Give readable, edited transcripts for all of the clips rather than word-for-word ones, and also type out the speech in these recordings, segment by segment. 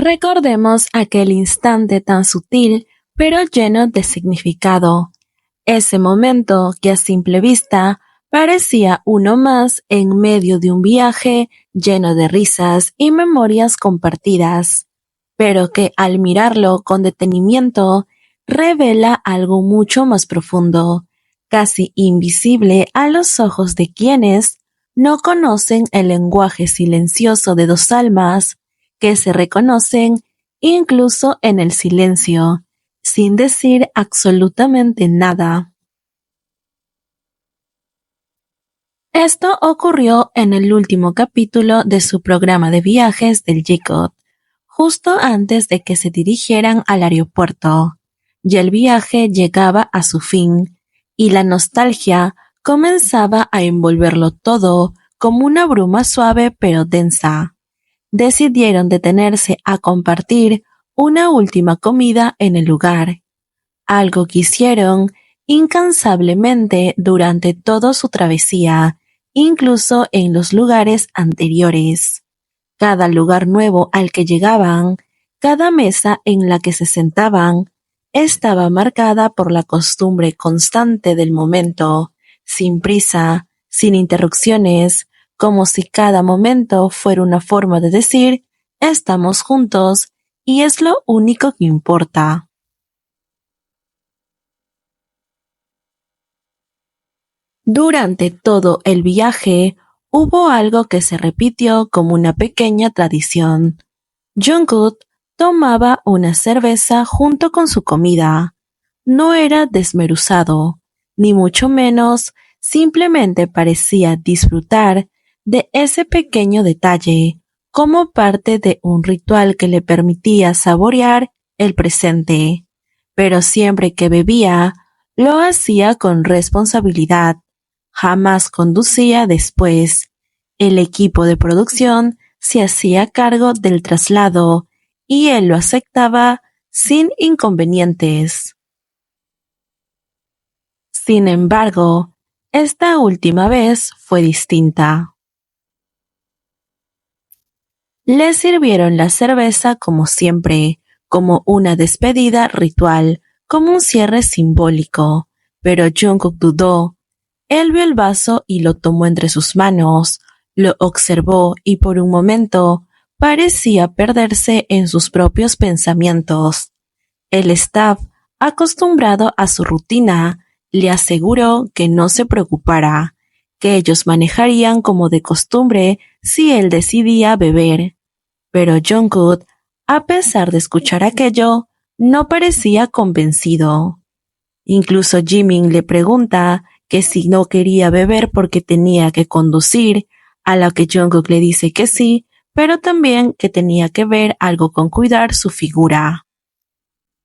Recordemos aquel instante tan sutil, pero lleno de significado. Ese momento que a simple vista parecía uno más en medio de un viaje lleno de risas y memorias compartidas, pero que al mirarlo con detenimiento revela algo mucho más profundo, casi invisible a los ojos de quienes no conocen el lenguaje silencioso de dos almas que se reconocen incluso en el silencio, sin decir absolutamente nada. Esto ocurrió en el último capítulo de su programa de viajes del Jicot, justo antes de que se dirigieran al aeropuerto. Ya el viaje llegaba a su fin, y la nostalgia comenzaba a envolverlo todo como una bruma suave pero densa. Decidieron detenerse a compartir una última comida en el lugar, algo que hicieron incansablemente durante toda su travesía, incluso en los lugares anteriores. Cada lugar nuevo al que llegaban, cada mesa en la que se sentaban, estaba marcada por la costumbre constante del momento, sin prisa, sin interrupciones, como si cada momento fuera una forma de decir, estamos juntos y es lo único que importa. Durante todo el viaje, hubo algo que se repitió como una pequeña tradición. Jungkook tomaba una cerveza junto con su comida. No era desmeruzado, ni mucho menos, simplemente parecía disfrutar de ese pequeño detalle, como parte de un ritual que le permitía saborear el presente. Pero siempre que bebía, lo hacía con responsabilidad. Jamás conducía después. El equipo de producción se hacía cargo del traslado y él lo aceptaba sin inconvenientes. Sin embargo, esta última vez fue distinta. Le sirvieron la cerveza como siempre, como una despedida ritual, como un cierre simbólico, pero Jungkook dudó. Él vio el vaso y lo tomó entre sus manos, lo observó y por un momento parecía perderse en sus propios pensamientos. El staff, acostumbrado a su rutina, le aseguró que no se preocupara, que ellos manejarían como de costumbre si él decidía beber. Pero Jungkook, a pesar de escuchar aquello, no parecía convencido. Incluso Jimin le pregunta que si no quería beber porque tenía que conducir, a lo que Jungkook le dice que sí, pero también que tenía que ver algo con cuidar su figura.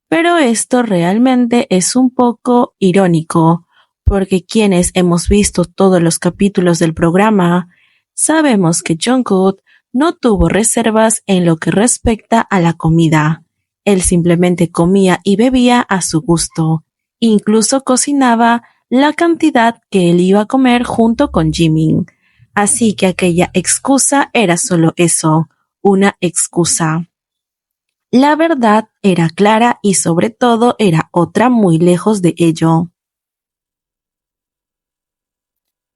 Pero esto realmente es un poco irónico, porque quienes hemos visto todos los capítulos del programa, sabemos que Jungkook no tuvo reservas en lo que respecta a la comida. Él simplemente comía y bebía a su gusto. Incluso cocinaba la cantidad que él iba a comer junto con Jimin. Así que aquella excusa era solo eso, una excusa. La verdad era clara y sobre todo era otra muy lejos de ello.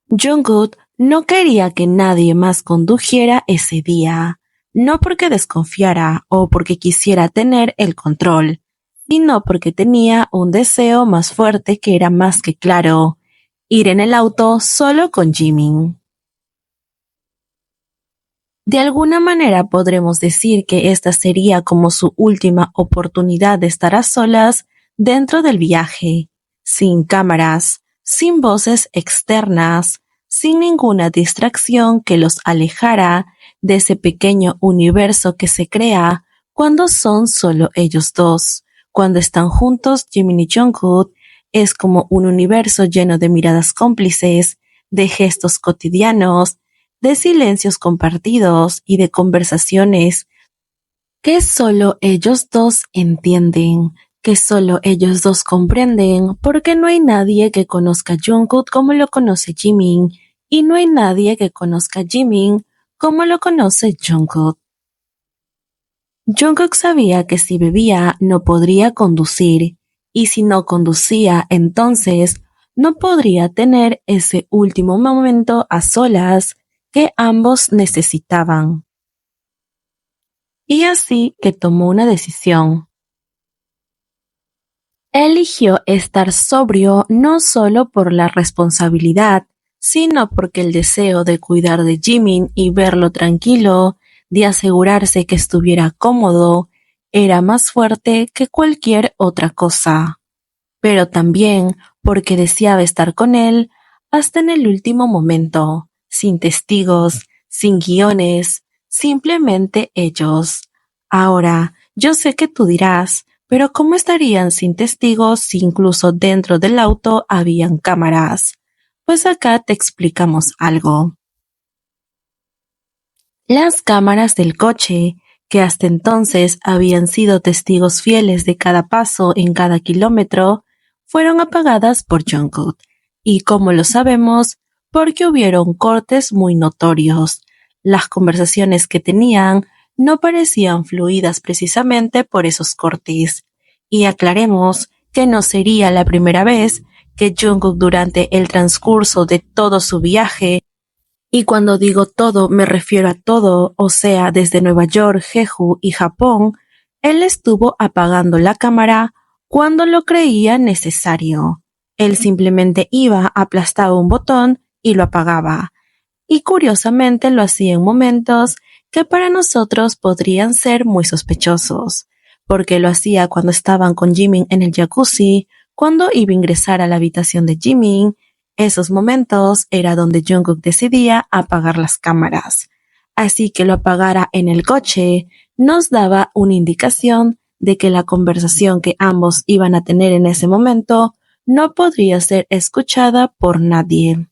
Jungkook no quería que nadie más condujera ese día, no porque desconfiara o porque quisiera tener el control, sino porque tenía un deseo más fuerte que era más que claro, ir en el auto solo con Jimin. De alguna manera podremos decir que esta sería como su última oportunidad de estar a solas dentro del viaje, sin cámaras, sin voces externas, sin ninguna distracción que los alejara de ese pequeño universo que se crea cuando son solo ellos dos. Cuando están juntos, Jimin y Jungkook es como un universo lleno de miradas cómplices, de gestos cotidianos, de silencios compartidos y de conversaciones que solo ellos dos entienden, que solo ellos dos comprenden, porque no hay nadie que conozca a Jungkook como lo conoce Jimin, y no hay nadie que conozca a Jimin como lo conoce Jungkook. Jungkook sabía que si bebía no podría conducir, y si no conducía entonces no podría tener ese último momento a solas que ambos necesitaban. Y así que tomó una decisión. Eligió estar sobrio no solo por la responsabilidad, sino porque el deseo de cuidar de Jimin y verlo tranquilo, de asegurarse que estuviera cómodo, era más fuerte que cualquier otra cosa. Pero también porque deseaba estar con él hasta en el último momento, sin testigos, sin guiones, simplemente ellos. Ahora, yo sé que tú dirás, pero ¿cómo estarían sin testigos si incluso dentro del auto habían cámaras? Pues acá te explicamos algo. Las cámaras del coche, que hasta entonces habían sido testigos fieles de cada paso en cada kilómetro, fueron apagadas por Jungkook. Y como lo sabemos, porque hubieron cortes muy notorios. Las conversaciones que tenían no parecían fluidas precisamente por esos cortes. Y aclaremos que no sería la primera vez que Jungkook durante el transcurso de todo su viaje, y cuando digo todo me refiero a todo, o sea, desde Nueva York, Jeju y Japón, él estuvo apagando la cámara cuando lo creía necesario. Él simplemente iba, aplastaba un botón y lo apagaba. Y curiosamente lo hacía en momentos que para nosotros podrían ser muy sospechosos, porque lo hacía cuando estaban con Jimin en el jacuzzi, cuando iba a ingresar a la habitación de Jimin. Esos momentos era donde Jungkook decidía apagar las cámaras. Así que lo apagara en el coche nos daba una indicación de que la conversación que ambos iban a tener en ese momento no podría ser escuchada por nadie.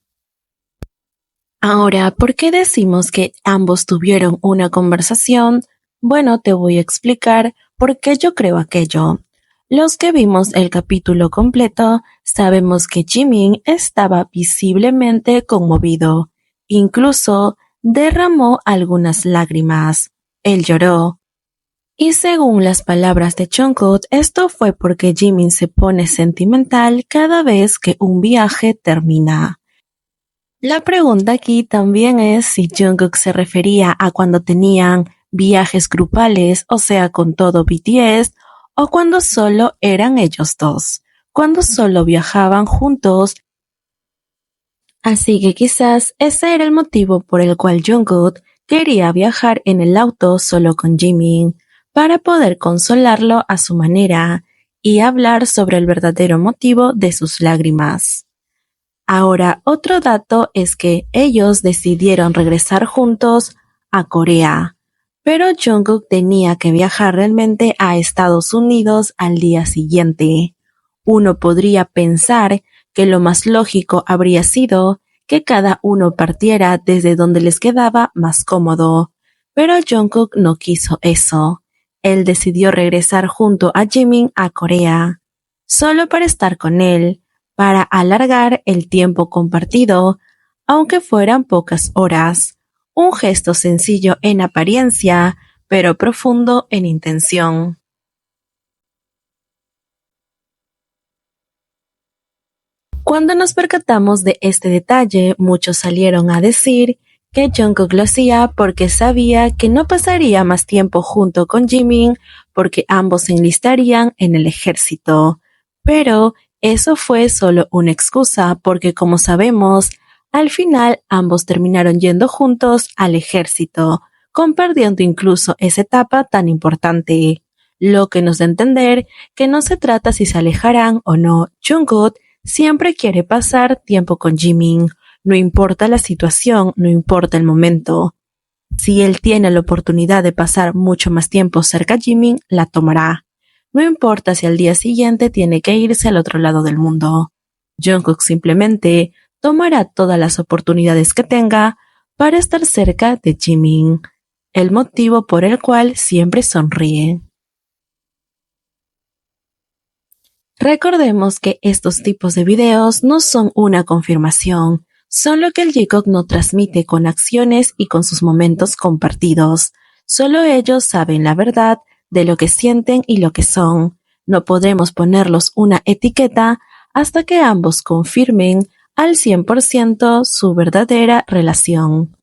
Ahora, ¿por qué decimos que ambos tuvieron una conversación? Bueno, te voy a explicar por qué yo creo aquello. Los que vimos el capítulo completo sabemos que Jimin estaba visiblemente conmovido. Incluso derramó algunas lágrimas. Él lloró. Y según las palabras de Jungkook, esto fue porque Jimin se pone sentimental cada vez que un viaje termina. La pregunta aquí también es si Jungkook se refería a cuando tenían viajes grupales, o sea, con todo BTS, o cuando solo eran ellos dos, cuando solo viajaban juntos. Así que quizás ese era el motivo por el cual Jungkook quería viajar en el auto solo con Jimin, para poder consolarlo a su manera y hablar sobre el verdadero motivo de sus lágrimas. Ahora, otro dato es que ellos decidieron regresar juntos a Corea, pero Jungkook tenía que viajar realmente a Estados Unidos al día siguiente. Uno podría pensar que lo más lógico habría sido que cada uno partiera desde donde les quedaba más cómodo, pero Jungkook no quiso eso. Él decidió regresar junto a Jimin a Corea, solo para estar con él, para alargar el tiempo compartido, aunque fueran pocas horas. Un gesto sencillo en apariencia, pero profundo en intención. Cuando nos percatamos de este detalle, muchos salieron a decir que Jungkook lo hacía porque sabía que no pasaría más tiempo junto con Jimin porque ambos se enlistarían en el ejército. Pero eso fue solo una excusa porque, como sabemos, al final ambos terminaron yendo juntos al ejército, compartiendo incluso esa etapa tan importante. Lo que nos da a entender que no se trata si se alejarán o no. Jungkook siempre quiere pasar tiempo con Jimin, no importa la situación, no importa el momento. Si él tiene la oportunidad de pasar mucho más tiempo cerca a Jimin, la tomará. No importa si al día siguiente tiene que irse al otro lado del mundo. Jungkook simplemente tomará todas las oportunidades que tenga para estar cerca de Jimin, el motivo por el cual siempre sonríe. Recordemos que estos tipos de videos no son una confirmación, son lo que el J-Cock nos transmite con acciones y con sus momentos compartidos. Solo ellos saben la verdad de lo que sienten y lo que son. No podremos ponerlos una etiqueta hasta que ambos confirmen al 100% su verdadera relación.